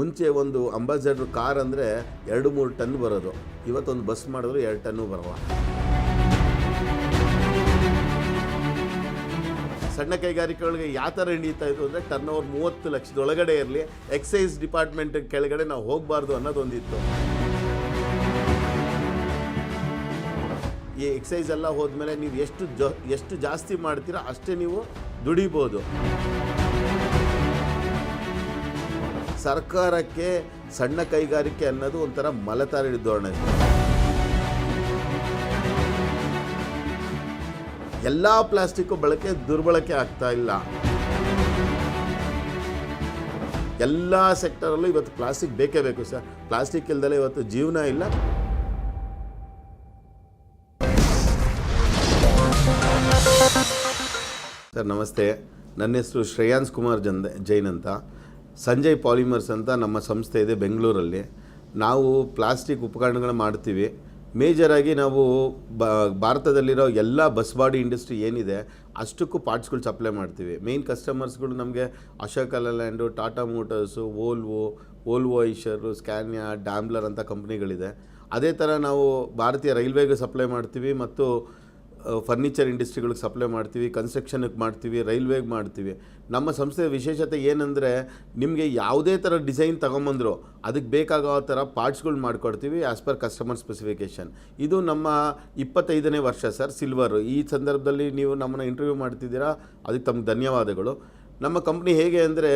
ಮುಂಚೆ ಒಂದು ambassador car ಅಂದರೆ 2-3 ಟನ್ ಬರೋದು. ಇವತ್ತೊಂದು ಬಸ್ ಮಾಡಿದ್ರು 2 ಟನ್ನು ಬರಲ್ಲ. ಸಣ್ಣ ಕೈಗಾರಿಕೆಗಳಿಗೆ ಯಾವ ಥರ ಹಿಡಿತಾ ಇತ್ತು ಅಂದರೆ ಟರ್ನ್ ಓವರ್ 30 ಲಕ್ಷದೊಳಗಡೆ ಇರಲಿ, ಎಕ್ಸೈಸ್ ಡಿಪಾರ್ಟ್ಮೆಂಟ್ ಕೆಳಗಡೆ ನಾವು ಹೋಗಬಾರ್ದು ಅನ್ನೋದೊಂದಿತ್ತು. ಈ ಎಕ್ಸೈಸ್ ಎಲ್ಲ ಹೋದ್ಮೇಲೆ ನೀವು ಎಷ್ಟು ಜಾಸ್ತಿ ಮಾಡ್ತೀರಾ ಅಷ್ಟೇ ನೀವು ದುಡಿಬೋದು. ಸರ್ಕಾರಕ್ಕೆ ಸಣ್ಣ ಕೈಗಾರಿಕೆ ಅನ್ನೋದು ಒಂಥರ ಮಲತಾರಿ ಧೋರಣೆ. ಎಲ್ಲ ಪ್ಲಾಸ್ಟಿಕ್ಕು ಬಳಕೆ ದುರ್ಬಳಕೆ ಆಗ್ತಾ ಇಲ್ಲ. ಎಲ್ಲ ಸೆಕ್ಟರಲ್ಲೂ ಇವತ್ತು ಪ್ಲಾಸ್ಟಿಕ್ ಬೇಕೇ ಬೇಕು ಸರ್. ಪ್ಲಾಸ್ಟಿಕ್ ಇಲ್ದಲೆ ಇವತ್ತು ಜೀವನ ಇಲ್ಲ. ಸರ್ ನಮಸ್ತೆ, ನನ್ನ ಹೆಸರು ಶ್ರೇಯಾಂಸ್ ಕುಮಾರ್ ಜೈನ್ ಅಂತ. ಸಂಜಯ್ ಪಾಲಿಮರ್ಸ್ ಅಂತ ನಮ್ಮ ಸಂಸ್ಥೆ ಇದೆ ಬೆಂಗಳೂರಲ್ಲಿ. ನಾವು ಪ್ಲಾಸ್ಟಿಕ್ ಉಪಕರಣಗಳು ಮಾಡ್ತೀವಿ. ಮೇಜರಾಗಿ ನಾವು ಭಾರತದಲ್ಲಿರೋ ಎಲ್ಲ ಬಸ್ ಬಾಡಿ ಇಂಡಸ್ಟ್ರಿ ಏನಿದೆ ಅಷ್ಟಕ್ಕೂ ಪಾರ್ಟ್ಸ್ಗಳು ಸಪ್ಲೈ ಮಾಡ್ತೀವಿ. ಮೇಯ್ನ್ ಕಸ್ಟಮರ್ಸ್ಗಳು ನಮಗೆ Ashok Leyland, Tata Motors, Volvo Eicher, Scania, Daimler ಅಂತ ಕಂಪ್ನಿಗಳಿದೆ. ಅದೇ ಥರ ನಾವು ಭಾರತೀಯ ರೈಲ್ವೆಗೆ ಸಪ್ಲೈ ಮಾಡ್ತೀವಿ ಮತ್ತು ಫರ್ನಿಚರ್ ಇಂಡಸ್ಟ್ರಿಗಳಿಗೆ ಸಪ್ಲೈ ಮಾಡ್ತೀವಿ, ಕನ್ಸ್ಟ್ರಕ್ಷನ್ಗೆ ಮಾಡ್ತೀವಿ, ರೈಲ್ವೆಗೆ ಮಾಡ್ತೀವಿ. ನಮ್ಮ ಸಂಸ್ಥೆಯ ವಿಶೇಷತೆ ಏನಂದರೆ ನಿಮಗೆ ಯಾವುದೇ ಥರ ಡಿಸೈನ್ ತೊಗೊಂಬಂದ್ರು ಅದಕ್ಕೆ ಬೇಕಾಗೋ ಥರ ಪಾರ್ಟ್ಸ್ಗಳು ಮಾಡಿಕೊಡ್ತೀವಿ ಆ್ಯಸ್ ಪರ್ ಕಸ್ಟಮರ್ ಸ್ಪೆಸಿಫಿಕೇಷನ್. ಇದು ನಮ್ಮ 25ನೇ ವರ್ಷ ಸರ್, ಸಿಲ್ವರು. ಈ ಸಂದರ್ಭದಲ್ಲಿ ನೀವು ನಮ್ಮನ್ನು ಇಂಟರ್ವ್ಯೂ ಮಾಡ್ತಿದ್ದೀರಾ, ಅದಕ್ಕೆ ತಮಗೆ ಧನ್ಯವಾದಗಳು. ನಮ್ಮ ಕಂಪ್ನಿ ಹೇಗೆ ಅಂದರೆ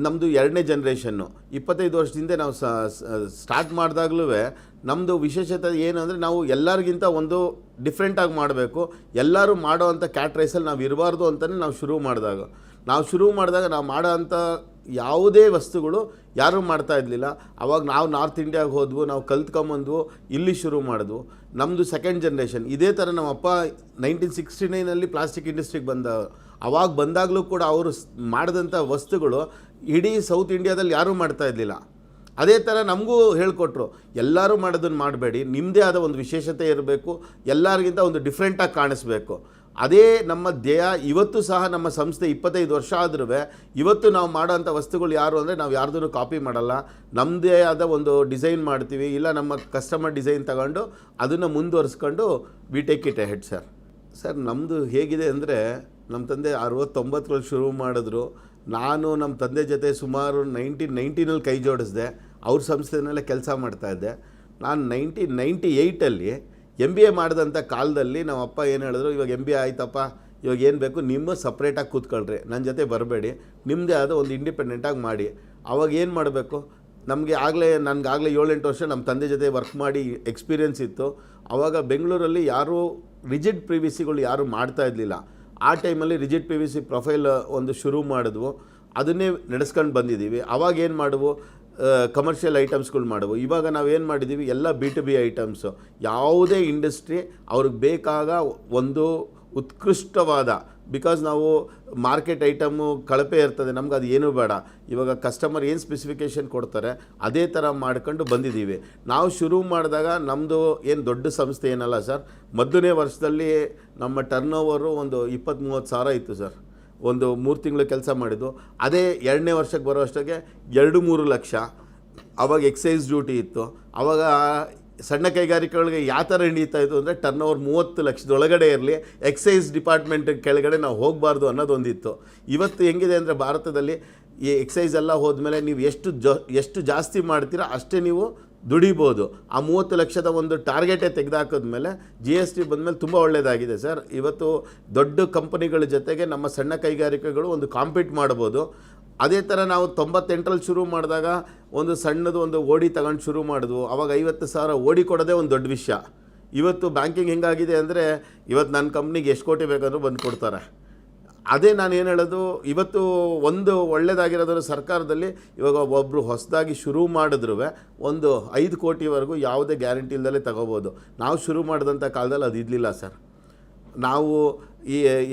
ನಮ್ಮದು 2ನೇ ಜನ್ರೇಷನ್ನು. 25 ವರ್ಷದಿಂದ ನಾವು ಸ್ಟಾರ್ಟ್ ಮಾಡಿದಾಗಲೂ ನಮ್ಮದು ವಿಶೇಷತೆ ಏನು ಅಂದರೆ ನಾವು ಎಲ್ಲರಿಗಿಂತ ಒಂದು ಡಿಫ್ರೆಂಟಾಗಿ ಮಾಡಬೇಕು, ಎಲ್ಲರೂ ಮಾಡೋ ಅಂಥ ಕ್ಯಾಟ್ ರೈಸಲ್ಲಿ ನಾವು ಇರಬಾರ್ದು ಅಂತಲೇ ನಾವು ಶುರು ಮಾಡಿದಾಗ ನಾವು ಮಾಡೋ ಅಂಥ ಯಾವುದೇ ವಸ್ತುಗಳು ಯಾರೂ ಮಾಡ್ತಾ ಇರಲಿಲ್ಲ. ಅವಾಗ ನಾವು ನಾರ್ತ್ ಇಂಡಿಯಾಗೆ ಹೋದ್ವು, ನಾವು ಕಲ್ತ್ಕೊಂಬಂದ್ವು, ಇಲ್ಲಿ ಶುರು ಮಾಡಿದ್ವು. ನಮ್ಮದು 2nd ಜನ್ರೇಷನ್. ಇದೇ ಥರ ನಮ್ಮಪ್ಪ 1969ನಲ್ಲಿ ಪ್ಲಾಸ್ಟಿಕ್ ಇಂಡಸ್ಟ್ರಿಗೆ ಅವಾಗ ಬಂದಾಗಲೂ ಕೂಡ ಅವರು ಮಾಡಿದಂಥ ವಸ್ತುಗಳು ಇಡೀ ಸೌತ್ ಇಂಡಿಯಾದಲ್ಲಿ ಯಾರೂ ಮಾಡ್ತಾ ಇರಲಿಲ್ಲ. ಅದೇ ಥರ ನಮಗೂ ಹೇಳಿಕೊಟ್ರು, ಎಲ್ಲರೂ ಮಾಡೋದನ್ನು ಮಾಡಬೇಡಿ, ನಿಮ್ಮದೇ ಆದ ಒಂದು ವಿಶೇಷತೆ ಇರಬೇಕು, ಎಲ್ಲರಿಗಿಂತ ಒಂದು ಡಿಫ್ರೆಂಟಾಗಿ ಕಾಣಿಸ್ಬೇಕು. ಅದೇ ನಮ್ಮ ಧ್ಯೇಯ. ಇವತ್ತು ಸಹ ನಮ್ಮ ಸಂಸ್ಥೆ 25 ವರ್ಷ ಆದ್ರೂ ಇವತ್ತು ನಾವು ಮಾಡೋಂಥ ವಸ್ತುಗಳು ಯಾರು ಅಂದರೆ ನಾವು ಯಾರ್ದೂ ಕಾಪಿ ಮಾಡಲ್ಲ. ನಮ್ಮದೇ ಆದ ಒಂದು ಡಿಸೈನ್ ಮಾಡ್ತೀವಿ, ಇಲ್ಲ ನಮ್ಮ ಕಸ್ಟಮರ್ ಡಿಸೈನ್ ತಗೊಂಡು ಅದನ್ನು ಮುಂದುವರಿಸ್ಕೊಂಡು we take it ahead sir. Sir ನಮ್ಮದು ಹೇಗಿದೆ ಅಂದರೆ ನಮ್ಮ ತಂದೆ 60-90ರಲ್ಲಿ ಶುರು ಮಾಡಿದ್ರು. ನಾನು ನಮ್ಮ ತಂದೆ ಜೊತೆ ಸುಮಾರು 1990ನಲ್ಲಿ ಕೈ ಜೋಡಿಸಿದೆ. ಅವ್ರ ಸಂಸ್ಥೆನಲ್ಲೇ ಕೆಲಸ ಮಾಡ್ತಾಯಿದ್ದೆ. ನಾನು 1998ಅಲ್ಲಿ MBA ಮಾಡಿದಂಥ ಕಾಲದಲ್ಲಿ ನಮ್ಮ ಅಪ್ಪ ಏನು ಹೇಳಿದ್ರು, ಇವಾಗ MBA ಆಯ್ತಪ್ಪ, ಇವಾಗ ಏನು ಬೇಕು ನಿಮ್ಮ ಸಪ್ರೇಟಾಗಿ ಕೂತ್ಕೊಳ್ರಿ, ನನ್ನ ಜೊತೆ ಬರಬೇಡಿ, ನಿಮ್ಮದೇ ಆದ ಒಂದು ಇಂಡಿಪೆಂಡೆಂಟಾಗಿ ಮಾಡಿ. ಅವಾಗ ಏನು ಮಾಡಬೇಕು, ನನಗಾಗಲೇ 7-8 ವರ್ಷ ನಮ್ಮ ತಂದೆ ಜೊತೆ ವರ್ಕ್ ಮಾಡಿ ಎಕ್ಸ್ಪೀರಿಯೆನ್ಸ್ ಇತ್ತು. ಆವಾಗ ಬೆಂಗಳೂರಲ್ಲಿ ಯಾರೂ ರಿಜಿಡ್ PVCಗಳು ಯಾರೂ ಮಾಡ್ತಾ ಇರಲಿಲ್ಲ. ಆ ಟೈಮಲ್ಲಿ ರಿಜಿಡ್ PVC ಪ್ರೊಫೈಲ್ ಒಂದು ಶುರು ಮಾಡಿದ್ವು, ಅದನ್ನೇ ನಡೆಸ್ಕೊಂಡು ಬಂದಿದ್ದೀವಿ. ಅವಾಗ ಏನು ಮಾಡುವು, ಕಮರ್ಷಿಯಲ್ ಐಟಮ್ಸ್ಗಳು ಮಾಡುವು. ಇವಾಗ ನಾವೇನು ಮಾಡಿದ್ದೀವಿ, ಎಲ್ಲ B2B ಐಟಮ್ಸು. ಯಾವುದೇ ಇಂಡಸ್ಟ್ರಿ ಅವ್ರಿಗೆ ಬೇಕಾಗ ಒಂದು ಉತ್ಕೃಷ್ಟವಾದ, ಬಿಕಾಸ್ ನಾವು ಮಾರ್ಕೆಟ್ ಐಟಮು ಕಳಪೆ ಇರ್ತದೆ, ನಮ್ಗೆ ಅದು ಏನೂ ಬೇಡ. ಇವಾಗ ಕಸ್ಟಮರ್ ಏನು ಸ್ಪೆಸಿಫಿಕೇಷನ್ ಕೊಡ್ತಾರೆ ಅದೇ ಥರ ಮಾಡ್ಕೊಂಡು ಬಂದಿದ್ದೀವಿ. ನಾವು ಶುರು ಮಾಡಿದಾಗ ನಮ್ಮದು ಏನು ದೊಡ್ಡ ಸಂಸ್ಥೆ ಏನಲ್ಲ ಸರ್. ಮೊದಲನೇ ವರ್ಷದಲ್ಲಿ ನಮ್ಮ ಟರ್ನ್ ಓವರು ಒಂದು 20-30 ಸಾವಿರ ಇತ್ತು ಸರ್. ಒಂದು 3 ತಿಂಗಳು ಕೆಲಸ ಮಾಡಿದ್ದು. ಅದೇ 2ನೇ ವರ್ಷಕ್ಕೆ ಬರೋ ಅಷ್ಟಾಗೆ 2-3 ಲಕ್ಷ. ಆವಾಗ ಎಕ್ಸೈಸ್ ಡ್ಯೂಟಿ ಇತ್ತು. ಆವಾಗ ಸಣ್ಣ ಕೈಗಾರಿಕೆಗಳಿಗೆ ಯಾವ ಥರ ಹಿಡಿತಾ ಇತ್ತು ಅಂದರೆ ಟರ್ನ್ ಓವರ್ 30 ಲಕ್ಷದೊಳಗಡೆ ಇರಲಿ, ಎಕ್ಸೈಸ್ ಡಿಪಾರ್ಟ್ಮೆಂಟ್ ಕೆಳಗಡೆ ನಾವು ಹೋಗಬಾರ್ದು ಅನ್ನೋದೊಂದಿತ್ತು. ಇವತ್ತು ಹೆಂಗಿದೆ ಅಂದರೆ ಭಾರತದಲ್ಲಿ ಈ ಎಕ್ಸೈಸ್ ಎಲ್ಲ ಹೋದ್ಮೇಲೆ ನೀವು ಎಷ್ಟು ಜಾಸ್ತಿ ಮಾಡ್ತೀರಾ ಅಷ್ಟೇ ನೀವು ದುಡಿಬೋದು. ಆ 30 ಲಕ್ಷದ ಒಂದು ಟಾರ್ಗೆಟೇ ತೆಗೆದಾಕಿದ್ಮೇಲೆ GST ಬಂದಮೇಲೆ ತುಂಬ ಒಳ್ಳೆಯದಾಗಿದೆ ಸರ್. ಇವತ್ತು ದೊಡ್ಡ ಕಂಪನಿಗಳ ಜೊತೆಗೆ ನಮ್ಮ ಸಣ್ಣ ಕೈಗಾರಿಕೆಗಳು ಒಂದು ಕಾಂಪೀಟ್ ಮಾಡ್ಬೋದು. ಅದೇ ಥರ ನಾವು 98ರಲ್ಲಿ ಶುರು ಮಾಡಿದಾಗ ಒಂದು ಸಣ್ಣದು ಒಂದು ಓಡಿ ತಗೊಂಡು ಶುರು ಮಾಡಿದ್ವು. ಅವಾಗ 50,000 ಓಡಿ ಕೊಡೋದೇ ಒಂದು ದೊಡ್ಡ ವಿಷಯ. ಇವತ್ತು ಬ್ಯಾಂಕಿಂಗ್ ಹೆಂಗಾಗಿದೆ ಅಂದರೆ ಇವತ್ತು ನನ್ನ ಕಂಪ್ನಿಗೆ ಎಷ್ಟು ಕೋಟಿ ಬೇಕಾದರೂ ಬಂದು ಕೊಡ್ತಾರೆ. ಅದೇ ನಾನು ಏನು ಹೇಳೋದು, ಇವತ್ತು ಒಂದು ಒಳ್ಳೆಯದಾಗಿರೋದ್ರ ಸರ್ಕಾರದಲ್ಲಿ ಇವಾಗ ಒಬ್ಬರು ಹೊಸದಾಗಿ ಶುರು ಮಾಡಿದ್ರೂ ಒಂದು 5 ಕೋಟಿವರೆಗೂ ಯಾವುದೇ ಗ್ಯಾರಂಟಿ ಇಲ್ಲದಲ್ಲೇ ತಗೋಬೋದು. ನಾವು ಶುರು ಮಾಡಿದಂಥ ಕಾಲದಲ್ಲಿ ಅದು ಇರಲಿಲ್ಲ ಸರ್. ನಾವು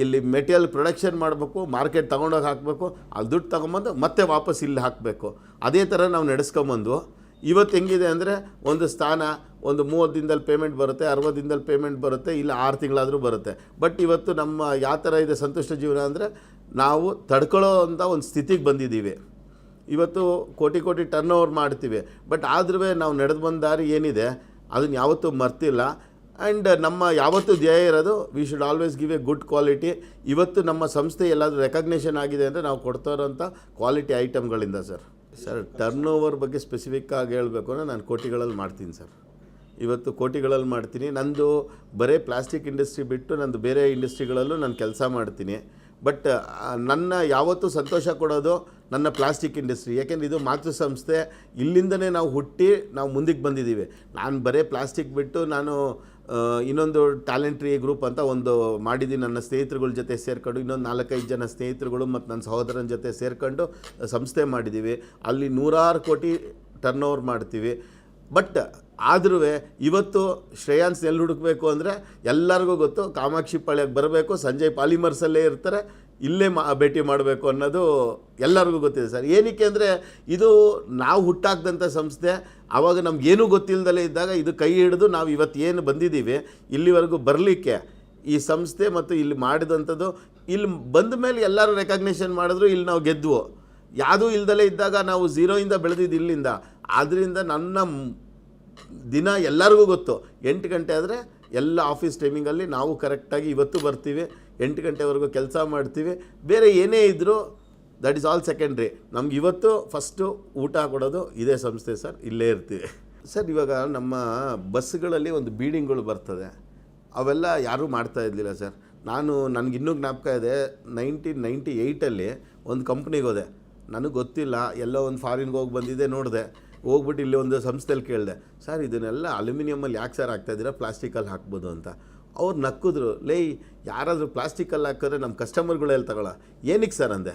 ಇಲ್ಲಿ ಮೆಟೀರಿಯಲ್ ಪ್ರೊಡಕ್ಷನ್ ಮಾಡಬೇಕು, ಮಾರ್ಕೆಟ್ ತೊಗೊಂಡೋಗಿ ಹಾಕಬೇಕು, ಅಲ್ಲಿ ದುಡ್ಡು ತೊಗೊಂಬಂದು ಮತ್ತೆ ವಾಪಸ್ ಇಲ್ಲಿ ಹಾಕಬೇಕು. ಅದೇ ಥರ ನಾವು ನಡೆಸ್ಕೊಂಬಂದು ಇವತ್ತು ಹೆಂಗಿದೆ ಅಂದರೆ ಒಂದು ಸ್ಥಾನ ಒಂದು 30 ದಿನದಲ್ಲಿ ಪೇಮೆಂಟ್ ಬರುತ್ತೆ, 60 ದಿನದಲ್ಲಿ ಪೇಮೆಂಟ್ ಬರುತ್ತೆ, ಇಲ್ಲ 6 ತಿಂಗಳಾದರೂ ಬರುತ್ತೆ. ಬಟ್ ಇವತ್ತು ನಮ್ಮ ಯಾವ ಥರ ಇದೆ ಸಂತುಷ್ಟ ಜೀವನ ಅಂದರೆ ನಾವು ತಡ್ಕೊಳ್ಳೋ ಅಂಥ ಒಂದು ಸ್ಥಿತಿಗೆ ಬಂದಿದ್ದೀವಿ. ಇವತ್ತು ಕೋಟಿ ಕೋಟಿ ಟರ್ನ್ ಓವರ್ ಮಾಡ್ತೀವಿ. ಬಟ್ ಆದ್ರೂ ನಾವು ನಡೆದು ಬಂದ ದಾರಿ ಏನಿದೆ ಅದನ್ನು ಯಾವತ್ತೂ ಮರ್ತಿಲ್ಲ. ಆ್ಯಂಡ್ ನಮ್ಮ ಯಾವತ್ತೂ ಧ್ಯೇಯ ಇರೋದು we should always give A good quality. ಇವತ್ತು ನಮ್ಮ ಸಂಸ್ಥೆ ಎಲ್ಲಾದರೂ ರೆಕಗ್ನೇಷನ್ ಆಗಿದೆ ಅಂದರೆ ನಾವು ಕೊಡ್ತಾ ಇರೋಂಥ ಕ್ವಾಲಿಟಿ ಐಟಮ್ಗಳಿಂದ ಸರ್ ಟರ್ನ್ ಓವರ್ ಬಗ್ಗೆ ಸ್ಪೆಸಿಫಿಕ್ಕಾಗಿ ಹೇಳಬೇಕು ಅಂದರೆ ನಾನು ಕೋಟಿಗಳಲ್ಲಿ ಮಾಡ್ತೀನಿ ಸರ್. ಇವತ್ತು ಕೋಟಿಗಳಲ್ಲಿ ಮಾಡ್ತೀನಿ. ನಂದು ಬರೀ ಪ್ಲಾಸ್ಟಿಕ್ ಇಂಡಸ್ಟ್ರಿ ಬಿಟ್ಟು ನಂದು ಬೇರೆ ಇಂಡಸ್ಟ್ರಿಗಳಲ್ಲೂ ನಾನು ಕೆಲಸ ಮಾಡ್ತೀನಿ. ಬಟ್ ನನ್ನ ಯಾವತ್ತೂ ಸಂತೋಷ ಕೊಡೋದು ನನ್ನ ಪ್ಲಾಸ್ಟಿಕ್ ಇಂಡಸ್ಟ್ರಿ. ಯಾಕೆಂದರೆ ಇದು ಮಾತೃ ಸಂಸ್ಥೆ, ಇಲ್ಲಿಂದನೇ ನಾವು ಹುಟ್ಟಿ ನಾವು ಮುಂದಕ್ಕೆ ಬಂದಿದ್ದೀವಿ. ನಾನು ಬರೀ ಪ್ಲಾಸ್ಟಿಕ್ ಬಿಟ್ಟು ನಾನು ಇನ್ನೊಂದು ಟ್ಯಾಲೆಂಟ್ರಿ ಗ್ರೂಪ್ ಅಂತ ಒಂದು ಮಾಡಿದ್ದೀನಿ. ನನ್ನ ಸ್ನೇಹಿತರುಗಳ ಜೊತೆ ಸೇರ್ಕೊಂಡು ಇನ್ನೊಂದು 4-5 ಜನ ಸ್ನೇಹಿತರುಗಳು ಮತ್ತು ನನ್ನ ಸಹೋದರನ ಜೊತೆ ಸೇರ್ಕೊಂಡು ಸಂಸ್ಥೆ ಮಾಡಿದ್ದೀವಿ. ಅಲ್ಲಿ 100 ಕೋಟಿ ಟರ್ನ್ ಓವರ್ ಮಾಡ್ತೀವಿ. ಬಟ್ ಆದ್ರೂ ಇವತ್ತು ಶ್ರೇಯಾನ್ಸ್ ಎಲ್ಲಿ ಹುಡುಕಬೇಕು ಅಂದರೆ ಎಲ್ಲರಿಗೂ ಗೊತ್ತು, ಕಾಮಾಕ್ಷಿ ಪಾಳ್ಯಕ್ಕೆ ಬರಬೇಕು, ಸಂಜಯ್ ಪಾಲಿಮರ್ಸಲ್ಲೇ ಇರ್ತಾರೆ, ಇಲ್ಲೇ ಭೇಟಿ ಮಾಡಬೇಕು ಅನ್ನೋದು ಎಲ್ಲರಿಗೂ ಗೊತ್ತಿದೆ ಸರ್. ಏನಕ್ಕೆ ಅಂದರೆ ಇದು ನಾವು ಹುಟ್ಟಾಕ್ದಂಥ ಸಂಸ್ಥೆ. ಆವಾಗ ನಮಗೇನೂ ಗೊತ್ತಿಲ್ಲದಲೇ ಇದ್ದಾಗ ಇದು ಕೈ ಹಿಡಿದು ನಾವು ಇವತ್ತು ಏನು ಬಂದಿದ್ದೀವಿ ಇಲ್ಲಿವರೆಗೂ ಬರಲಿಕ್ಕೆ ಈ ಸಂಸ್ಥೆ ಮತ್ತು ಇಲ್ಲಿ ಮಾಡಿದಂಥದ್ದು. ಇಲ್ಲಿ ಬಂದ ಮೇಲೆ ಎಲ್ಲರೂ ರೆಕಗ್ನೇಷನ್ ಮಾಡಿದ್ರು, ಇಲ್ಲಿ ನಾವು ಗೆದ್ವು. ಯಾವುದೂ ಇಲ್ದಲೇ ಇದ್ದಾಗ ನಾವು ಝೀರೋಯಿಂದ ಬೆಳೆದಿದ್ದು ಇಲ್ಲಿಂದ. ಆದ್ದರಿಂದ ನನ್ನ ದಿನ ಎಲ್ಲರಿಗೂ ಗೊತ್ತು, 8 ಗಂಟೆ ಆದರೆ ಎಲ್ಲ ಆಫೀಸ್ ಟೈಮಿಂಗಲ್ಲಿ ನಾವು ಕರೆಕ್ಟಾಗಿ ಇವತ್ತು ಬರ್ತೀವಿ, 8 ಗಂಟೆವರೆಗೂ ಕೆಲಸ ಮಾಡ್ತೀವಿ. ಬೇರೆ ಏನೇ ಇದ್ದರೂ ದಟ್ ಈಸ್ ಆಲ್ ಸೆಕೆಂಡ್ರಿ. ನಮ್ಗೆ ಇವತ್ತು ಫಸ್ಟು ಊಟ ಕೊಡೋದು ಇದೇ ಸಂಸ್ಥೆ ಸರ್, ಇಲ್ಲೇ ಇರ್ತೀವಿ ಸರ್. ಇವಾಗ ನಮ್ಮ ಬಸ್ಸುಗಳಲ್ಲಿ ಒಂದು ಬೀಡಿಂಗ್ಗಳು ಬರ್ತದೆ, ಅವೆಲ್ಲ ಯಾರೂ ಮಾಡ್ತಾ ಇರಲಿಲ್ಲ ಸರ್. ನನಗಿನ್ನೂ ಜ್ಞಾಪಕ ಇದೆ, 1998 ಒಂದು ಕಂಪ್ನಿಗೆ ಹೋದೆ. ನನಗೆ ಗೊತ್ತಿಲ್ಲ, ಎಲ್ಲೋ ಒಂದು ಫಾರಿನ್ಗೆ ಹೋಗಿ ಬಂದಿದ್ದೆ, ನೋಡಿದೆ. ಹೋಗ್ಬಿಟ್ಟು ಇಲ್ಲಿ ಒಂದು ಸಂಸ್ಥೆಯಲ್ಲಿ ಕೇಳಿದೆ, ಸರ್ ಇದನ್ನೆಲ್ಲ ಅಲ್ಯೂಮಿನಿಯಮಲ್ಲಿ ಯಾಕೆ ಸರ್ ಹಾಕ್ತಾಯಿದ್ದೀರಾ, ಪ್ಲಾಸ್ಟಿಕಲ್ಲಿ ಹಾಕ್ಬೋದು ಅಂತ. ಅವ್ರು ನಕ್ಕಿದ್ರು, ಲೇ ಯಾರಾದರೂ ಪ್ಲಾಸ್ಟಿಕಲ್ಲಿ ಹಾಕಿದ್ರೆ ನಮ್ಮ ಕಸ್ಟಮರ್ಗಳೆಲ್ಲ ತಗೊಳ. ಏನಕ್ಕೆ ಸರ್ ಅಂದೆ.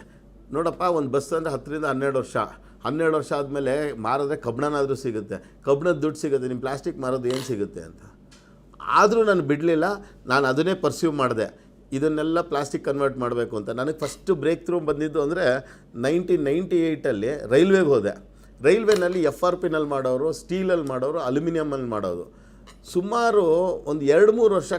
ನೋಡಪ್ಪ, ಒಂದು ಬಸ್ ಅಂದರೆ 10ರಿಂದ 12 ವರ್ಷ ಆದಮೇಲೆ ಮಾರಿದ್ರೆ ಕಬ್ಬಣನಾದರೂ ಸಿಗುತ್ತೆ, ಕಬ್ಬಣದ ದುಡ್ಡು ಸಿಗುತ್ತೆ, ನಿಮ್ಮ ಪ್ಲಾಸ್ಟಿಕ್ ಮಾರೋದು ಏನು ಸಿಗುತ್ತೆ ಅಂತ. ಆದರೂ ನಾನು ಬಿಡಲಿಲ್ಲ, ನಾನು ಅದನ್ನೇ ಪರ್ಸ್ಯೂ ಮಾಡಿದೆ, ಇದನ್ನೆಲ್ಲ ಪ್ಲಾಸ್ಟಿಕ್ ಕನ್ವರ್ಟ್ ಮಾಡಬೇಕು ಅಂತ. ನನಗೆ ಫಸ್ಟು ಬ್ರೇಕ್ ಥ್ರೂ ಬಂದಿದ್ದು ಅಂದರೆ 1998 ರೈಲ್ವೆಗೆ ಹೋದೆ. ರೈಲ್ವೆನಲ್ಲಿ FRPನಲ್ಲಿ ಮಾಡೋರು, ಸ್ಟೀಲಲ್ಲಿ ಮಾಡೋರು, ಅಲ್ಯೂಮಿನಿಯಮಲ್ಲಿ ಮಾಡೋದು. ಸುಮಾರು ಒಂದು 2-3 ವರ್ಷ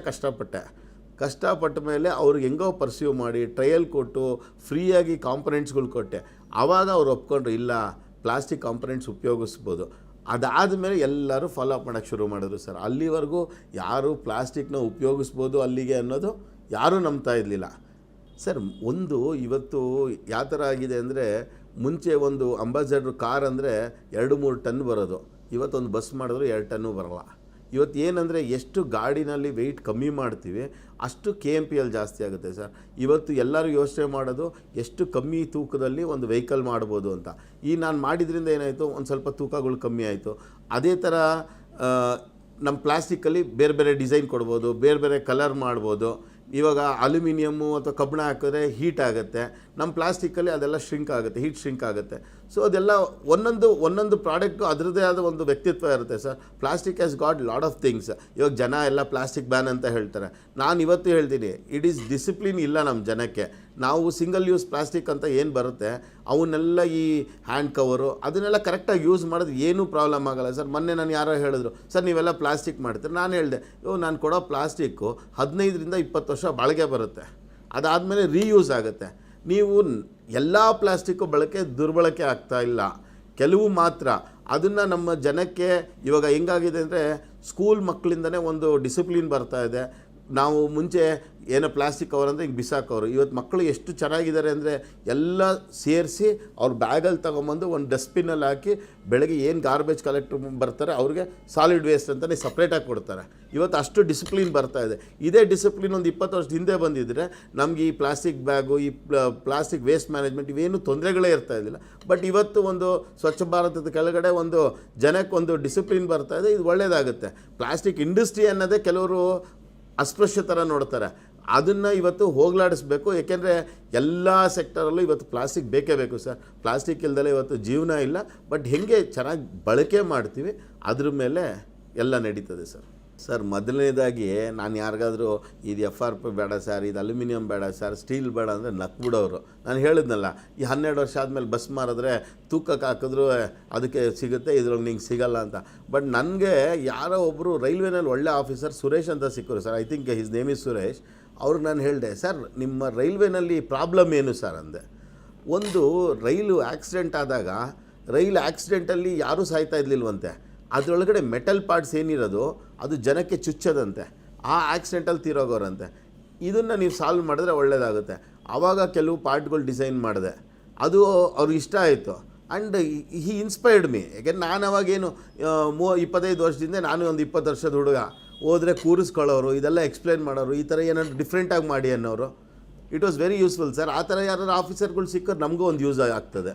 ಕಷ್ಟಪಟ್ಟ ಮೇಲೆ ಅವ್ರಿಗೆ ಹೆಂಗೋ ಪರ್ಸ್ಯೂ ಮಾಡಿ ಟ್ರಯಲ್ ಕೊಟ್ಟು ಫ್ರೀಯಾಗಿ ಕಾಂಪೊನೆಂಟ್ಸ್ಗಳು ಕೊಟ್ಟೆ. ಆವಾಗ ಅವ್ರು ಒಪ್ಕೊಂಡ್ರು, ಇಲ್ಲ ಪ್ಲಾಸ್ಟಿಕ್ ಕಾಂಪೊನೆಂಟ್ಸ್ ಉಪಯೋಗಿಸ್ಬೋದು. ಅದಾದಮೇಲೆ ಎಲ್ಲರೂ ಫಾಲೋ ಅಪ್ ಮಾಡೋಕ್ಕೆ ಶುರು ಮಾಡಿದ್ರು ಸರ್. ಅಲ್ಲಿವರೆಗೂ ಯಾರು ಪ್ಲಾಸ್ಟಿಕ್ನ ಉಪಯೋಗಿಸ್ಬೋದು ಅಲ್ಲಿಗೆ ಅನ್ನೋದು ಯಾರೂ ನಂಬ್ತಾ ಇರಲಿಲ್ಲ ಸರ್. ಇವತ್ತು ಯಾವ ಥರ ಆಗಿದೆ ಅಂದರೆ, ಮುಂಚೆ ಒಂದು ಅಂಬಾಸಡರ್ ಕಾರ್ ಅಂದರೆ 2-3 ಟನ್ ಬರೋದು, ಇವತ್ತೊಂದು ಬಸ್ ಮಾಡಿದ್ರು 2 ಟನ್ನು ಬರೋಲ್ಲ. ಇವತ್ತು ಏನಂದರೆ, ಎಷ್ಟು ಗಾಡಿನಲ್ಲಿ ವೆಯ್ಟ್ ಕಮ್ಮಿ ಮಾಡ್ತೀವಿ ಅಷ್ಟು KMPL ಜಾಸ್ತಿ ಆಗುತ್ತೆ ಸರ್. ಇವತ್ತು ಎಲ್ಲರೂ ಯೋಚನೆ ಮಾಡೋದು ಎಷ್ಟು ಕಮ್ಮಿ ತೂಕದಲ್ಲಿ ಒಂದು ವೆಹಿಕಲ್ ಮಾಡ್ಬೋದು ಅಂತ. ನಾನು ಮಾಡಿದ್ರಿಂದ ಏನಾಯಿತು, ಒಂದು ಸ್ವಲ್ಪ ತೂಕಗಳು ಕಮ್ಮಿ ಆಯಿತು. ಅದೇ ಥರ ನಮ್ಮ ಪ್ಲಾಸ್ಟಿಕ್ಕಲ್ಲಿ ಬೇರೆ ಬೇರೆ ಡಿಸೈನ್ ಕೊಡ್ಬೋದು, ಬೇರೆ ಬೇರೆ ಕಲರ್ ಮಾಡ್ಬೋದು. ಇವಾಗ ಅಲ್ಯೂಮಿನಿಯಮ್ಮು ಅಥವಾ ಕಬ್ಬಣ ಹಾಕಿದ್ರೆ ಹೀಟ್ ಆಗುತ್ತೆ, ನಮ್ಮ ಪ್ಲಾಸ್ಟಿಕ್ಕಲ್ಲಿ ಅದೆಲ್ಲ ಹೀಟ್ ಶ್ರಿಂಕ್ ಆಗುತ್ತೆ. ಸೊ ಅದೆಲ್ಲ ಒಂದೊಂದು ಪ್ರಾಡಕ್ಟು ಅದರದ್ದೇ ಆದ ಒಂದು ವ್ಯಕ್ತಿತ್ವ ಇರುತ್ತೆ sir. Plastic has got lot of things. ಇವಾಗ ಜನ ಎಲ್ಲ ಪ್ಲಾಸ್ಟಿಕ್ ಬ್ಯಾನ್ ಅಂತ ಹೇಳ್ತಾರೆ. ನಾನು ಇವತ್ತು ಹೇಳ್ತೀನಿ, ಇಟ್ ಈಸ್ ಡಿಸಿಪ್ಲಿನ್ ಇಲ್ಲ ನಮ್ಮ ಜನಕ್ಕೆ. ನಾವು ಸಿಂಗಲ್ ಯೂಸ್ ಪ್ಲಾಸ್ಟಿಕ್ ಅಂತ ಏನು ಬರುತ್ತೆ ಅವನ್ನೆಲ್ಲ ಈ ಹ್ಯಾಂಡ್ ಕವರು ಅದನ್ನೆಲ್ಲ ಕರೆಕ್ಟಾಗಿ ಯೂಸ್ ಮಾಡೋದು ಏನೂ ಪ್ರಾಬ್ಲಮ್ ಆಗೋಲ್ಲ ಸರ್. ಮೊನ್ನೆ ನಾನು ಯಾರೋ ಹೇಳಿದ್ರು, ಸರ್ ನೀವೆಲ್ಲ ಪ್ಲಾಸ್ಟಿಕ್ ಮಾಡ್ತೀರಿ. ನಾನು ಹೇಳಿದೆ, ನಾನು ಕೊಡೋ ಪ್ಲಾಸ್ಟಿಕ್ಕು 15ರಿಂದ 20 ವರ್ಷ ಬಾಳಿಕೆ ಬರುತ್ತೆ, ಅದಾದಮೇಲೆ ರೀಯೂಸ್ ಆಗುತ್ತೆ. ನೀವು ಎಲ್ಲ ಪ್ಲಾಸ್ಟಿಕ್ಕು ದುರ್ಬಳಕೆ ಆಗ್ತಾ ಇಲ್ಲ, ಕೆಲವು ಮಾತ್ರ. ಅದನ್ನು ನಮ್ಮ ಜನಕ್ಕೆ ಇವಾಗ ಹೆಂಗಾಗಿದೆ ಅಂದರೆ, ಸ್ಕೂಲ್ ಮಕ್ಕಳಿಂದನೇ ಒಂದು ಡಿಸಿಪ್ಲಿನ್ ಬರ್ತಾ ಇದೆ. ನಾವು ಮುಂಚೆ ಏನೋ ಪ್ಲಾಸ್ಟಿಕ್ ಕವರ್ ಅಂದರೆ ಈಗ ಬಿಸಾಕೋರು. ಇವತ್ತು ಮಕ್ಕಳು ಎಷ್ಟು ಚೆನ್ನಾಗಿದ್ದಾರೆ ಅಂದರೆ, ಎಲ್ಲ ಸೇರಿಸಿ ಅವ್ರ ಬ್ಯಾಗಲ್ಲಿ ತೊಗೊಂಬಂದು ಒಂದು ಡಸ್ಟ್ಬಿನ್ನಲ್ಲಿ ಹಾಕಿ ಬೆಳಗ್ಗೆ ಏನು ಗಾರ್ಬೇಜ್ ಕಲೆಕ್ಟ್ರ್ ಬರ್ತಾರೆ ಅವ್ರಿಗೆ ಸಾಲಿಡ್ ವೇಸ್ಟ್ ಅಂತಲೇ ಸಪ್ರೇಟಾಗಿ ಕೊಡ್ತಾರೆ. ಇವತ್ತು ಅಷ್ಟು ಡಿಸಿಪ್ಲಿನ್ ಬರ್ತಾ ಇದೆ. ಇದೇ ಡಿಸಿಪ್ಲಿನ್ ಒಂದು 20 ವರ್ಷದ ಹಿಂದೆ ಬಂದಿದ್ದರೆ ನಮಗೆ ಈ ಪ್ಲಾಸ್ಟಿಕ್ ಬ್ಯಾಗು, ಈ ಪ್ಲಾಸ್ಟಿಕ್ ವೇಸ್ಟ್ ಮ್ಯಾನೇಜ್ಮೆಂಟ್ ಇವೇನು ತೊಂದರೆಗಳೇ ಇರ್ತಾ ಇದ್ದಿಲ್ಲ. ಬಟ್ ಇವತ್ತು ಒಂದು ಸ್ವಚ್ಛ ಭಾರತದ ಕೆಳಗಡೆ ಒಂದು ಜನಕ್ಕೆ ಒಂದು ಡಿಸಿಪ್ಲಿನ್ ಬರ್ತಾ ಇದೆ. ಇದು ಒಳ್ಳೆಯದಾಗುತ್ತೆ. ಪ್ಲಾಸ್ಟಿಕ್ ಇಂಡಸ್ಟ್ರಿ ಅನ್ನೋದೇ ಕೆಲವರು ಅಸ್ಪೃಶ್ಯ ಥರ ನೋಡ್ತಾರೆ. ಅದನ್ನು ಇವತ್ತು ಹೋಗಲಾಡಿಸ್ಬೇಕು. ಏಕೆಂದರೆ ಎಲ್ಲ ಸೆಕ್ಟರಲ್ಲೂ ಇವತ್ತು ಪ್ಲಾಸ್ಟಿಕ್ ಬೇಕೇ ಬೇಕು ಸರ್. ಪ್ಲಾಸ್ಟಿಕ್ ಇಲ್ದಲೇ ಇವತ್ತು ಜೀವನ ಇಲ್ಲ. ಬಟ್ ಹೇಗೆ ಚೆನ್ನಾಗಿ ಬಳಕೆ ಮಾಡ್ತೀವಿ ಅದ್ರ ಮೇಲೆ ಎಲ್ಲ ನಡೀತದೆ ಸರ್. ಮೊದಲನೇದಾಗಿ ನಾನು ಯಾರಿಗಾದರೂ ಇದು FRP ಬೇಡ ಸರ್, ಇದು ಅಲ್ಯೂಮಿನಿಯಂ ಬೇಡ ಸರ್, ಸ್ಟೀಲ್ ಬೇಡ ಅಂದರೆ ನಕ್ಬಿಡೋರು. ನಾನು ಹೇಳಿದ್ನಲ್ಲ, ಈ 12 ವರ್ಷ ಆದಮೇಲೆ ಬಸ್ ಮಾರಿದ್ರೆ ತೂಕಕ್ಕೆ ಹಾಕಿದ್ರು ಅದಕ್ಕೆ ಸಿಗುತ್ತೆ, ಇದ್ರೊಳಗೆ ನಿಂಗೆ ಸಿಗಲ್ಲ ಅಂತ. ಬಟ್ ನನಗೆ ಯಾರೋ ಒಬ್ಬರು ರೈಲ್ವೆನಲ್ಲಿ ಒಳ್ಳೆ ಆಫೀಸರ್ ಸುರೇಶ್ ಅಂತ ಸಿಕ್ಕರು sir. I think his name is Suresh. ಅವ್ರಿಗೆ ನಾನು ಹೇಳಿದೆ, ಸರ್ ನಿಮ್ಮ ರೈಲ್ವೆನಲ್ಲಿ ಪ್ರಾಬ್ಲಮ್ ಏನು ಸರ್ ಅಂದೆ. ಒಂದು ರೈಲು ಆಕ್ಸಿಡೆಂಟ್ ಆದಾಗ ರೈಲು ಆಕ್ಸಿಡೆಂಟಲ್ಲಿ ಯಾರೂ ಸಾಯ್ತಾ ಇರಲಿಲ್ವಂತೆ, ಅದರೊಳಗಡೆ ಮೆಟಲ್ ಪಾರ್ಟ್ಸ್ ಏನಿರೋದು ಅದು ಜನಕ್ಕೆ ಚುಚ್ಚದಂತೆ, ಆ ಆಕ್ಸಿಡೆಂಟಲ್ಲಿ ತೀರೋಗೋರಂತೆ. ಇದನ್ನು ನೀವು ಸಾಲ್ವ್ ಮಾಡಿದ್ರೆ ಒಳ್ಳೆಯದಾಗುತ್ತೆ. ಆವಾಗ ಕೆಲವು ಪಾರ್ಟ್ಗಳು ಡಿಸೈನ್ ಮಾಡಿದೆ, ಅದು ಅವ್ರಿಗೆ ಇಷ್ಟ ಆಯಿತು. And he inspired me. ಯಾಕೆಂದ್ರೆ ನಾನು ಅವಾಗೇನು 25 ವರ್ಷದಿಂದ, ನಾನು ಒಂದು 20 ವರ್ಷದ ಹುಡುಗ, ಹೋದರೆ ಕೂರಿಸ್ಕೊಳ್ಳೋರು, ಇದೆಲ್ಲ ಎಕ್ಸ್ಪ್ಲೇನ್ ಮಾಡೋರು, ಈ ಥರ ಏನಾದ್ರು ಡಿಫ್ರೆಂಟಾಗಿ ಮಾಡಿ ಅನ್ನೋರು. It was very useful sir. ಆ ಥರ ಯಾರು ಆಫೀಸರ್ಗಳು ಸಿಕ್ಕರೆ ನಮಗೂ ಒಂದು ಯೂಸ್ ಆಗ್ತದೆ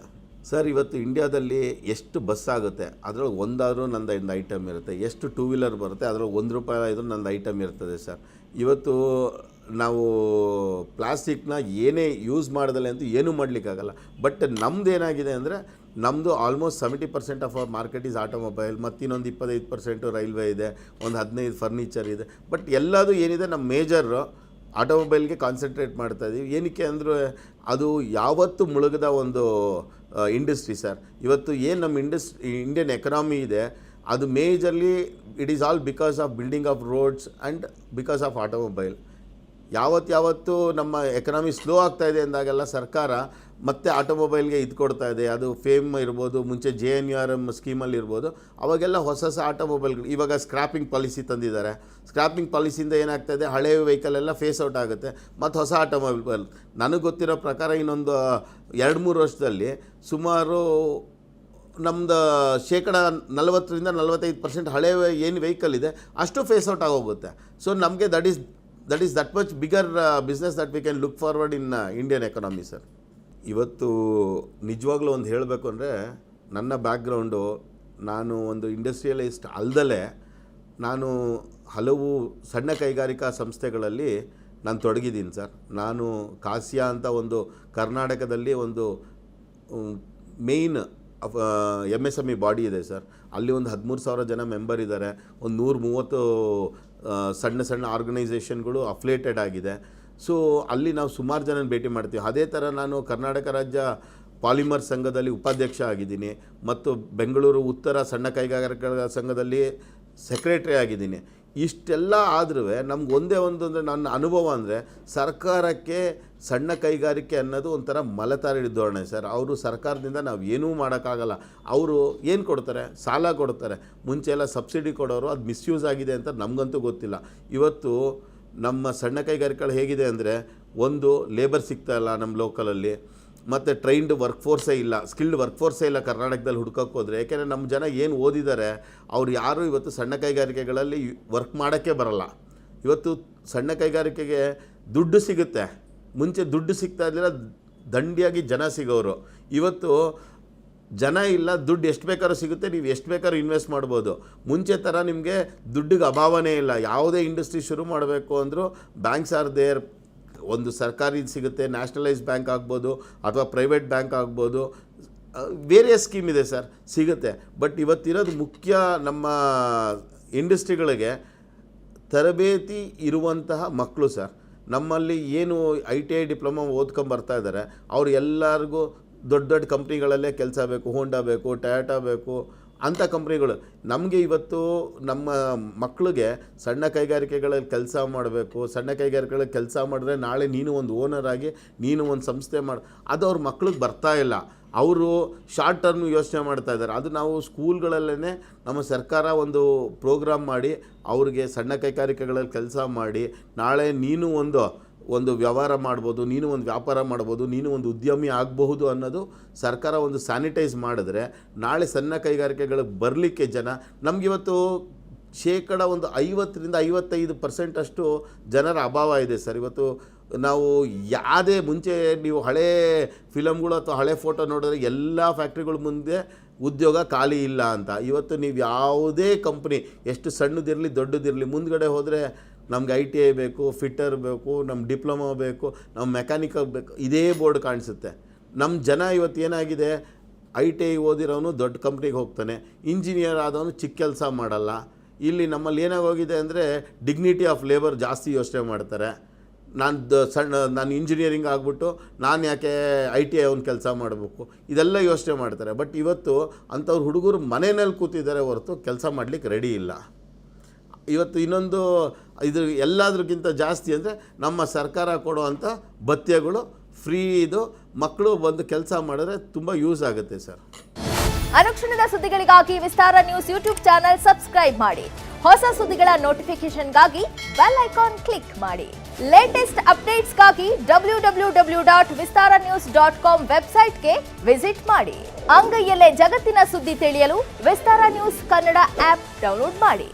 ಸರ್. ಇವತ್ತು ಇಂಡಿಯಾದಲ್ಲಿ ಎಷ್ಟು ಬಸ್ ಆಗುತ್ತೆ, ಅದರೊಳಗೆ ಒಂದಾದರೂ ನಂದು ಒಂದು ಐಟಮ್ ಇರುತ್ತೆ. ಎಷ್ಟು ಟೂ ವೀಲರ್ ಬರುತ್ತೆ, ಅದರೊಳಗೆ ₹1 ಆದರೂ ನಂದು ಐಟಮ್ ಇರ್ತದೆ ಸರ್. ಇವತ್ತು ನಾವು ಪ್ಲಾಸ್ಟಿಕ್ನ ಏನೇ ಯೂಸ್ ಮಾಡ್ದಲೆ ಅಂತೂ ಏನೂ ಮಾಡಲಿಕ್ಕಾಗಲ್ಲ. ಬಟ್ ನಮ್ದು ಏನಾಗಿದೆ ಅಂದರೆ, ನಮ್ಮದು almost 70% of our market is automobile, ಮತ್ತು ಇನ್ನೊಂದು 25% ರೈಲ್ವೆ ಇದೆ, ಒಂದು 15 ಫರ್ನಿಚರ್ ಇದೆ. ಬಟ್ ಎಲ್ಲದು ಏನಿದೆ ನಮ್ಮ ಮೇಜರು ಆಟೋಮೊಬೈಲ್ಗೆ ಕಾನ್ಸಂಟ್ರೇಟ್ ಮಾಡ್ತಾಯಿದ್ದೀವಿ. ಏನಕ್ಕೆ ಅಂದರೆ ಅದು ಯಾವತ್ತೂ ಮುಳುಗದ ಒಂದು ಇಂಡಸ್ಟ್ರಿ ಸರ್. ಇವತ್ತು ಏನು ನಮ್ಮ ಇಂಡಿಯನ್ ಎಕನಾಮಿ ಇದೆ, ಅದು majorly it is all because of building of roads and because of automobile. ಯಾವತ್ತು ನಮ್ಮ ಎಕನಾಮಿ ಸ್ಲೋ ಆಗ್ತಾಯಿದೆ ಅಂದಾಗೆಲ್ಲ ಸರ್ಕಾರ ಮತ್ತೆ ಆಟೋಮೊಬೈಲ್ಗೆ ಇದು ಕೊಡ್ತಾ ಇದೆ. ಅದು ಫೇಮ್ ಇರ್ಬೋದು, ಮುಂಚೆ JNURM ಸ್ಕೀಮಲ್ಲಿ ಇರ್ಬೋದು, ಅವಾಗೆಲ್ಲ ಹೊಸ ಆಟೋಮೊಬೈಲ್ಗಳು. ಇವಾಗ ಸ್ಕ್ರಾಪಿಂಗ್ ಪಾಲಿಸಿ ತಂದಿದ್ದಾರೆ. ಸ್ಕ್ರಾಪಿಂಗ್ ಪಾಲಿಸಿಯಿಂದ ಏನಾಗ್ತಾಯಿದೆ, ಹಳೆಯ ವೆಹಿಕಲೆಲ್ಲ ಫೇಸ್ ಔಟ್ ಆಗುತ್ತೆ, ಮತ್ತು ಹೊಸ ಆಟೋಮೊಬೈಲ್. ನನಗೆ ಗೊತ್ತಿರೋ ಪ್ರಕಾರ ಇನ್ನೊಂದು 2-3 ವರ್ಷದಲ್ಲಿ ಸುಮಾರು ನಮ್ಮದು 40-45% ಹಳೆಯ ಏನು ವೆಹಿಕಲ್ ಇದೆ ಅಷ್ಟು ಫೇಸ್ ಔಟ್ ಆಗೋಗುತ್ತೆ. ಸೊ ನಮಗೆ that is that much bigger business that we can look forward in Indian economy sir. ಇವತ್ತು ನಿಜವಾಗ್ಲೂ ಒಂದು ಹೇಳಬೇಕು ಅಂದರೆ, ನನ್ನ ಬ್ಯಾಕ್ಗ್ರೌಂಡು, ನಾನು ಒಂದು ಇಂಡಸ್ಟ್ರಿಯಲಿಸ್ಟ್ ಅಲ್ದಲೇ ನಾನು ಹಲವು ಸಣ್ಣ ಕೈಗಾರಿಕಾ ಸಂಸ್ಥೆಗಳಲ್ಲಿ ನಾನು ತೊಡಗಿದ್ದೀನಿ ಸರ್. ನಾನು ಕಾಸಿಯಾ ಅಂತ ಒಂದು ಕರ್ನಾಟಕದಲ್ಲಿ ಒಂದು ಮೇಯ್ನ್ MSME ಬಾಡಿ ಇದೆ ಸರ್. ಅಲ್ಲಿ ಒಂದು 13,000 ಜನ ಮೆಂಬರ್ ಇದ್ದಾರೆ. ಒಂದು 130 ಸಣ್ಣ ಆರ್ಗನೈಸೇಷನ್ಗಳು ಅಫಿಲಿಯೇಟೆಡ್ ಆಗಿದೆ. ಸೊ ಅಲ್ಲಿ ನಾವು ಸುಮಾರು ಜನ ಭೇಟಿ ಮಾಡ್ತೀವಿ. ಅದೇ ಥರ ನಾನು ಕರ್ನಾಟಕ ರಾಜ್ಯ ಪಾಲಿಮರ್ ಸಂಘದಲ್ಲಿ ಉಪಾಧ್ಯಕ್ಷ ಆಗಿದ್ದೀನಿ, ಮತ್ತು ಬೆಂಗಳೂರು ಉತ್ತರ ಸಣ್ಣ ಕೈಗಾರಿಕೆಗಳ ಸಂಘದಲ್ಲಿ ಸೆಕ್ರೆಟರಿ ಆಗಿದ್ದೀನಿ. ಇಷ್ಟೆಲ್ಲ ಆದ್ರೂ ನಮ್ಗೆ ಒಂದೇ ಒಂದು ಅಂದರೆ, ನನ್ನ ಅನುಭವ ಅಂದರೆ, ಸರ್ಕಾರಕ್ಕೆ ಸಣ್ಣ ಕೈಗಾರಿಕೆ ಅನ್ನೋದು ಒಂಥರ ಮಲತಾರಿ ಧೋರಣೆ ಸರ್. ಅವರು ಸರ್ಕಾರದಿಂದ ನಾವು ಏನೂ ಮಾಡೋಕ್ಕಾಗಲ್ಲ. ಅವರು ಏನು ಕೊಡ್ತಾರೆ, ಸಾಲ ಕೊಡ್ತಾರೆ. ಮುಂಚೆ ಎಲ್ಲ ಸಬ್ಸಿಡಿ ಕೊಡೋರು, ಅದು ಮಿಸ್ಯೂಸ್ ಆಗಿದೆ ಅಂತ ನಮಗಂತೂ ಗೊತ್ತಿಲ್ಲ. ಇವತ್ತು ನಮ್ಮ ಸಣ್ಣ ಕೈಗಾರಿಕೆಗಳು ಹೇಗಿದೆ ಅಂದರೆ, ಒಂದು ಲೇಬರ್ ಸಿಗ್ತಾಯಿಲ್ಲ ನಮ್ಮ ಲೋಕಲಲ್ಲಿ, ಮತ್ತು ಟ್ರೈನ್ಡ್ ವರ್ಕ್ಫೋರ್ಸೇ ಇಲ್ಲ, ಸ್ಕಿಲ್ಡ್ ವರ್ಕ್ಫೋರ್ಸೇ ಇಲ್ಲ ಕರ್ನಾಟಕದಲ್ಲಿ ಹುಡ್ಕೋಕ್ಕೆ ಹೋದರೆ. ಯಾಕೆಂದರೆ ನಮ್ಮ ಜನ ಏನು ಓದಿದ್ದಾರೆ ಅವ್ರು ಯಾರೂ ಇವತ್ತು ಸಣ್ಣ ಕೈಗಾರಿಕೆಗಳಲ್ಲಿ ವರ್ಕ್ ಮಾಡೋಕ್ಕೆ ಬರಲ್ಲ. ಇವತ್ತು ಸಣ್ಣ ಕೈಗಾರಿಕೆಗೆ ದುಡ್ಡು ಸಿಗುತ್ತೆ, ಮುಂಚೆ ದುಡ್ಡು ಸಿಗ್ತಾ ಇರಲಿಲ್ಲ, ದಂಡಿಯಾಗಿ ಜನ ಸಿಗೋರು. ಇವತ್ತು ಜನ ಇಲ್ಲ, ದುಡ್ಡು ಎಷ್ಟು ಬೇಕಾದ್ರೂ ಸಿಗುತ್ತೆ, ನೀವು ಎಷ್ಟು ಬೇಕಾದ್ರೂ ಇನ್ವೆಸ್ಟ್ ಮಾಡ್ಬೋದು. ಮುಂಚೆ ಥರ ನಿಮಗೆ ದುಡ್ಡಿಗೆ ಅಭಾವನೇ ಇಲ್ಲ. ಯಾವುದೇ ಇಂಡಸ್ಟ್ರಿ ಶುರು ಮಾಡಬೇಕು ಅಂದರೂ ಬ್ಯಾಂಕ್ಸ್ ಆರ್ ದೇರ್. ಒಂದು ಸರ್ಕಾರಿ ಸಿಗುತ್ತೆ, ನ್ಯಾಷನಲೈಸ್ ಬ್ಯಾಂಕ್ ಆಗ್ಬೋದು, ಅಥವಾ ಪ್ರೈವೇಟ್ ಬ್ಯಾಂಕ್ ಆಗ್ಬೋದು, ವೇರಿಯಸ್ ಸ್ಕೀಮ್ ಇದೆ ಸರ್, ಸಿಗುತ್ತೆ. ಬಟ್ ಇವತ್ತಿರೋದು ಮುಖ್ಯ ನಮ್ಮ ಇಂಡಸ್ಟ್ರಿಗಳಿಗೆ ತರಬೇತಿ ಇರುವಂತಹ ಮಕ್ಕಳು ಸರ್. ನಮ್ಮಲ್ಲಿ ಏನು ITI ಡಿಪ್ಲೊಮಾ ಓದ್ಕೊಂಬರ್ತಾ ಇದ್ದಾರೆ, ಅವ್ರು ಎಲ್ಲರಿಗೂ ದೊಡ್ಡ ಕಂಪ್ನಿಗಳಲ್ಲೇ ಕೆಲಸ ಬೇಕು, ಹೋಂಡಾ ಬೇಕು, ಟೊಯೋಟಾ ಬೇಕು ಅಂಥ ಕಂಪ್ನಿಗಳು. ನಮಗೆ ಇವತ್ತು ನಮ್ಮ ಮಕ್ಕಳಿಗೆ ಸಣ್ಣ ಕೈಗಾರಿಕೆಗಳಲ್ಲಿ ಕೆಲಸ ಮಾಡಬೇಕು, ಸಣ್ಣ ಕೈಗಾರಿಕೆಗಳಲ್ಲಿ ಕೆಲಸ ಮಾಡಿದ್ರೆ ನಾಳೆ ನೀನು ಒಂದು ಓನರ್ ಆಗಿ ನೀನು ಒಂದು ಸಂಸ್ಥೆ ಮಾಡಿ, ಅದು ಅವ್ರ ಮಕ್ಳಿಗೆ ಬರ್ತಾ ಇಲ್ಲ. ಅವರು ಶಾರ್ಟ್ ಟರ್ಮ್ ಯೋಚನೆ ಮಾಡ್ತಾ ಇದ್ದಾರೆ. ಅದು ನಾವು ಸ್ಕೂಲ್ಗಳಲ್ಲೇ ನಮ್ಮ ಸರ್ಕಾರ ಒಂದು ಪ್ರೋಗ್ರಾಮ್ ಮಾಡಿ ಅವ್ರಿಗೆ ಸಣ್ಣ ಕೈಗಾರಿಕೆಗಳಲ್ಲಿ ಕೆಲಸ ಮಾಡಿ, ನಾಳೆ ನೀನು ಒಂದು ವ್ಯವಹಾರ ಮಾಡ್ಬೋದು, ನೀನು ಒಂದು ವ್ಯಾಪಾರ ಮಾಡ್ಬೋದು, ನೀನು ಒಂದು ಉದ್ಯಮಿ ಆಗಬಹುದು ಅನ್ನೋದು ಸರ್ಕಾರ ಒಂದು ಸ್ಯಾನಿಟೈಸ್ ಮಾಡಿದ್ರೆ, ನಾಳೆ ಸಣ್ಣ ಕೈಗಾರಿಕೆಗಳಿಗೆ ಬರಲಿಕ್ಕೆ ಜನ ನಮಗಿವತ್ತು ಶೇಕಡ ಒಂದು 50-55% ಅಷ್ಟು ಜನರ ಅಭಾವ ಇದೆ ಸರ್. ಇವತ್ತು ನಾವು ಯಾವುದೇ ಮುಂಚೆ ನೀವು ಹಳೇ ಫಿಲಮ್ಗಳು ಅಥವಾ ಹಳೆ ಫೋಟೋ ನೋಡಿದ್ರೆ ಎಲ್ಲ ಫ್ಯಾಕ್ಟ್ರಿಗಳ ಮುಂದೆ ಉದ್ಯೋಗ ಖಾಲಿ ಇಲ್ಲ ಅಂತ. ಇವತ್ತು ನೀವು ಯಾವುದೇ ಕಂಪ್ನಿ ಎಷ್ಟು ಸಣ್ಣದಿರಲಿ ದೊಡ್ಡದಿರಲಿ, ಮುಂದ್ಗಡೆ ಹೋದರೆ ನಮ್ಗೆ ITI ಬೇಕು, ಫಿಟ್ಟರ್ ಬೇಕು, ನಮ್ಮ ಡಿಪ್ಲೊಮಾ ಬೇಕು, ನಮ್ಮ ಮೆಕ್ಯಾನಿಕಲ್ ಬೇಕು, ಇದೇ ಬೋರ್ಡ್ ಕಾಣಿಸುತ್ತೆ. ನಮ್ಮ ಜನ ಇವತ್ತು ಏನಾಗಿದೆ, ITI ಓದಿರೋನು ದೊಡ್ಡ ಕಂಪ್ನಿಗೆ ಹೋಗ್ತಾನೆ, ಇಂಜಿನಿಯರ್ ಆದವನು ಚಿಕ್ಕ ಕೆಲಸ ಮಾಡಲ್ಲ. ಇಲ್ಲಿ ನಮ್ಮಲ್ಲಿ ಏನಾಗೋಗಿದೆ ಅಂದರೆ, ಡಿಗ್ನಿಟಿ ಆಫ್ ಲೇಬರ್ ಜಾಸ್ತಿ ಯೋಚನೆ ಮಾಡ್ತಾರೆ. ನಾನು ಇಂಜಿನಿಯರಿಂಗ್ ಆಗಿಬಿಟ್ಟು ನಾನು ಯಾಕೆ ITI ಅವ್ನ ಕೆಲಸ ಮಾಡಬೇಕು, ಇದೆಲ್ಲ ಯೋಚನೆ ಮಾಡ್ತಾರೆ. ಬಟ್ ಇವತ್ತು ಅಂಥವ್ರು ಹುಡುಗರು ಮನೆಯಲ್ಲಿ ಕೂತಿದ್ದಾರೆ ಹೊರತು ಕೆಲಸ ಮಾಡಲಿಕ್ಕೆ ರೆಡಿ ಇಲ್ಲ. ಇವತ್ತು ಇನ್ನೊಂದು ಇದು ಎಲ್ಲದಕ್ಕಿಂತ ಜಾಸ್ತಿ ಅಂದರೆ ನಮ್ಮ ಸರ್ಕಾರ ಕೊಡುವಂಥ ಭತ್ಯೆಗಳು ಫ್ರೀ ಇದು, ಮಕ್ಕಳು ಬಂದು ಕೆಲಸ ಮಾಡಿದ್ರೆ ತುಂಬ ಯೂಸ್ ಆಗುತ್ತೆ ಸರ್. ಅನುಕ್ಷಣದ ಸುದ್ದಿಗಳಿಗಾಗಿ ವಿಸ್ತಾರ ನ್ಯೂಸ್ ಯೂಟ್ಯೂಬ್ ಚಾನೆಲ್ ಸಬ್ಸ್ಕ್ರೈಬ್ ಮಾಡಿ. ಹೊಸ ಸುದ್ದಿಗಳ ನೋಟಿಫಿಕೇಶನ್ಗಾಗಿ ಬೆಲ್ ಐಕಾನ್ ಕ್ಲಿಕ್ ಮಾಡಿ. ಲೇಟೆಸ್ಟ್ ಅಪ್ಡೇಟ್ಸ್ಗಾಗಿ www.vistaranews.com ವೆಬ್ಸೈಟ್ಗೆ ವಿಸಿಟ್ ಮಾಡಿ. ಅಂಗೈಯಲ್ಲೇ ಜಗತ್ತಿನ ಸುದ್ದಿ ತಿಳಿಯಲು ವಿಸ್ತಾರ ನ್ಯೂಸ್ ಕನ್ನಡ ಆಪ್ ಡೌನ್ಲೋಡ್ ಮಾಡಿ.